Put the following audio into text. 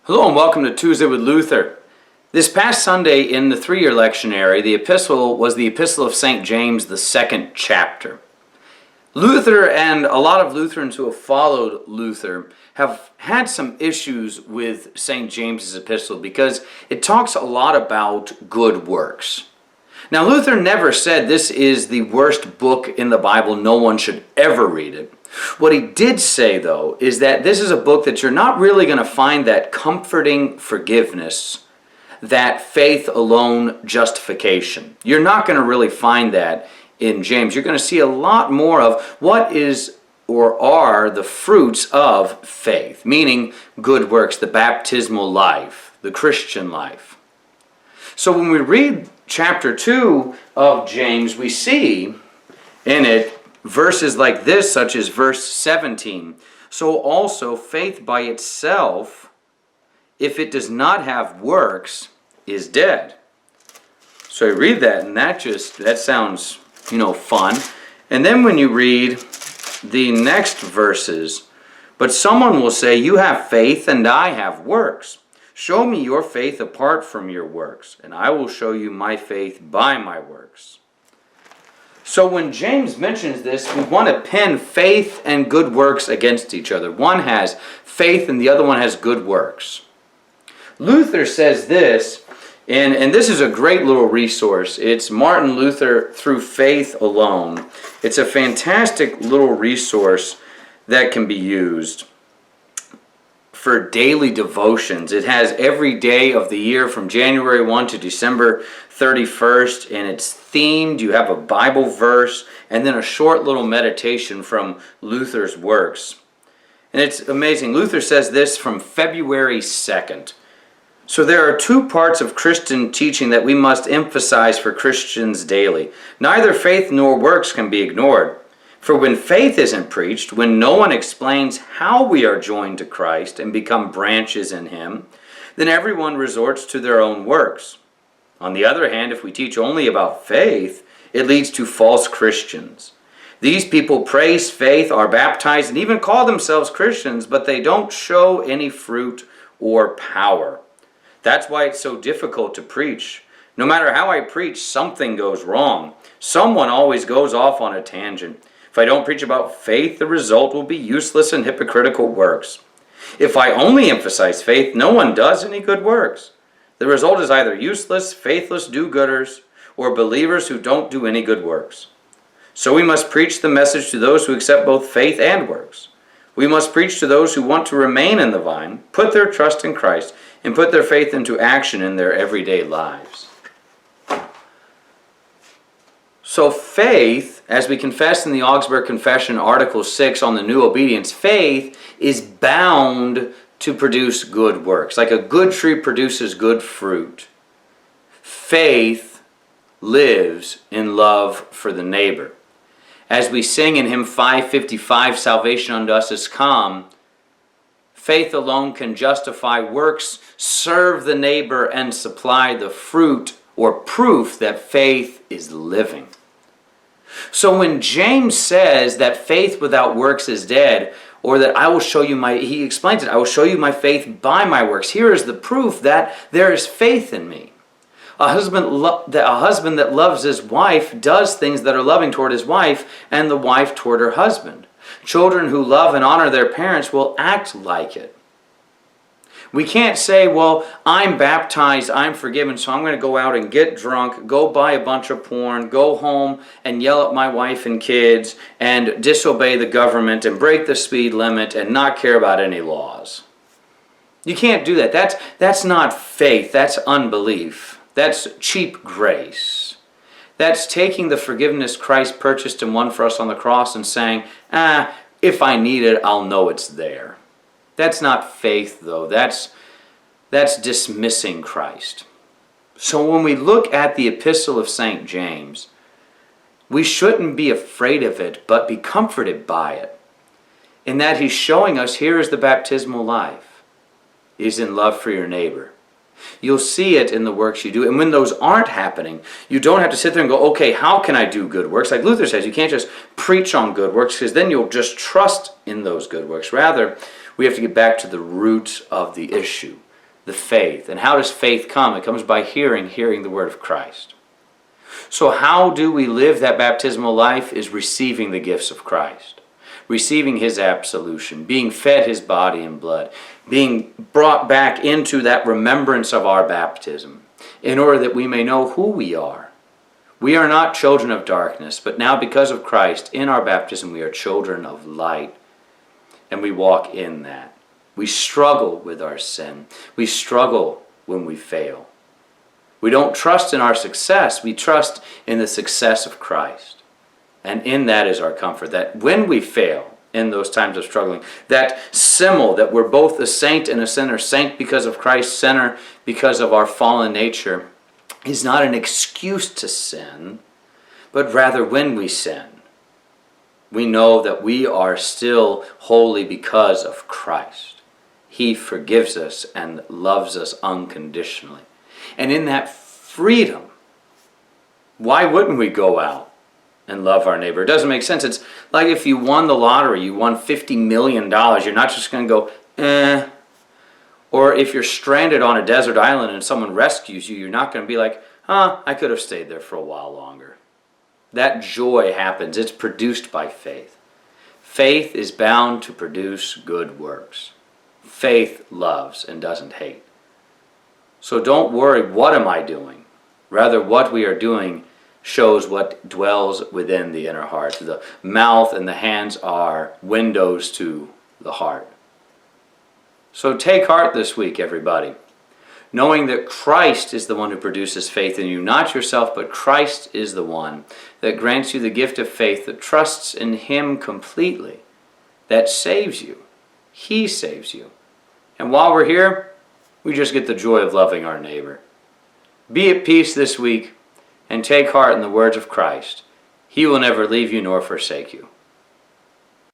Hello and welcome to Tuesday with Luther. This past Sunday in the three-year lectionary, the epistle was the Epistle of St. James, the second chapter. Luther and a lot of Lutherans who have followed Luther have had some issues with St. James's epistle because it talks a lot about good works. Now, Luther never said this is the worst book in the Bible, no one should ever read it. What he did say, though, is that this is a book that you're not really going to find that comforting forgiveness, that faith alone justification. You're not going to really find that in James. You're going to see a lot more of what is or are the fruits of faith, meaning good works, the baptismal life, the Christian life. So when we read chapter 2 of James, we see in it verses like this, such as verse 17. So also faith by itself, if it does not have works, is dead. So you read that and that sounds, fun. And then when you read the next verses, but someone will say, you have faith and I have works. Show me your faith apart from your works, and I will show you my faith by my works. So when James mentions this, we want to pin faith and good works against each other. One has faith and the other one has good works. Luther says this, and this is a great little resource. It's Martin Luther Through Faith Alone. It's a fantastic little resource that can be used for daily devotions. It has every day of the year from January 1 to December 31st, and it's themed. You have a Bible verse and then a short little meditation from Luther's works. And it's amazing. Luther says this from February 2nd. So there are two parts of Christian teaching that we must emphasize for Christians daily. Neither faith nor works can be ignored. For when faith isn't preached, when no one explains how we are joined to Christ and become branches in Him, then everyone resorts to their own works. On the other hand, if we teach only about faith, it leads to false Christians. These people praise faith, are baptized, and even call themselves Christians, but they don't show any fruit or power. That's why it's so difficult to preach. No matter how I preach, something goes wrong. Someone always goes off on a tangent. If I don't preach about faith, the result will be useless and hypocritical works. If I only emphasize faith, no one does any good works. The result is either useless, faithless do-gooders, or believers who don't do any good works. So we must preach the message to those who accept both faith and works. We must preach to those who want to remain in the vine, put their trust in Christ, and put their faith into action in their everyday lives. So faith, as we confess in the Augsburg Confession, Article 6 on the new obedience, faith is bound to produce good works. Like a good tree produces good fruit. Faith lives in love for the neighbor. As we sing in hymn 555, Salvation unto us is come, faith alone can justify works, serve the neighbor, and supply the fruit or proof that faith is living. So when James says that faith without works is dead, or that he explains it, I will show you my faith by my works. Here is the proof that there is faith in me. A husband that loves his wife does things that are loving toward his wife, and the wife toward her husband. Children who love and honor their parents will act like it. We can't say, well, I'm baptized, I'm forgiven, so I'm going to go out and get drunk, go buy a bunch of porn, go home and yell at my wife and kids, and disobey the government and break the speed limit and not care about any laws. You can't do that. That's not faith. That's unbelief. That's cheap grace. That's taking the forgiveness Christ purchased and won for us on the cross and saying, if I need it, I'll know it's there. That's not faith, though. That's dismissing Christ. So when we look at the epistle of St. James, we shouldn't be afraid of it, but be comforted by it. In that he's showing us, here is the baptismal life. It is in love for your neighbor. You'll see it in the works you do. And when those aren't happening, you don't have to sit there and go, okay, how can I do good works? Like Luther says, you can't just preach on good works because then you'll just trust in those good works. Rather, we have to get back to the root of the issue. the faith. And how does faith come? It comes by hearing the word of Christ. So how do we live that baptismal life? Is receiving the gifts of Christ. Receiving his absolution, being fed his body and blood, being brought back into that remembrance of our baptism, in order that we may know who we are. We are not children of darkness, but now because of Christ, in our baptism, we are children of light, and we walk in that. We struggle with our sin. We struggle when we fail. We don't trust in our success. We trust in the success of Christ. And in that is our comfort, that when we fail in those times of struggling, that symbol that we're both a saint and a sinner, saint because of Christ, sinner because of our fallen nature, is not an excuse to sin, but rather when we sin, we know that we are still holy because of Christ. He forgives us and loves us unconditionally. And in that freedom, why wouldn't we go out and love our neighbor? It doesn't make sense. It's like if you won the lottery, you won $50 million. You're not just going to go, eh. Or if you're stranded on a desert island and someone rescues you, you're not going to be like, I could have stayed there for a while longer. That joy happens. It's produced by faith. Faith is bound to produce good works. Faith loves and doesn't hate. So don't worry, what am I doing? Rather, what we are doing shows what dwells within the inner heart. The mouth and the hands are windows to the heart. So take heart this week, everybody, knowing that Christ is the one who produces faith in you, not yourself, but Christ is the one that grants you the gift of faith, that trusts in him completely, that saves you. He saves you. And while we're here, we just get the joy of loving our neighbor. Be at peace this week, and take heart in the words of Christ. He will never leave you nor forsake you.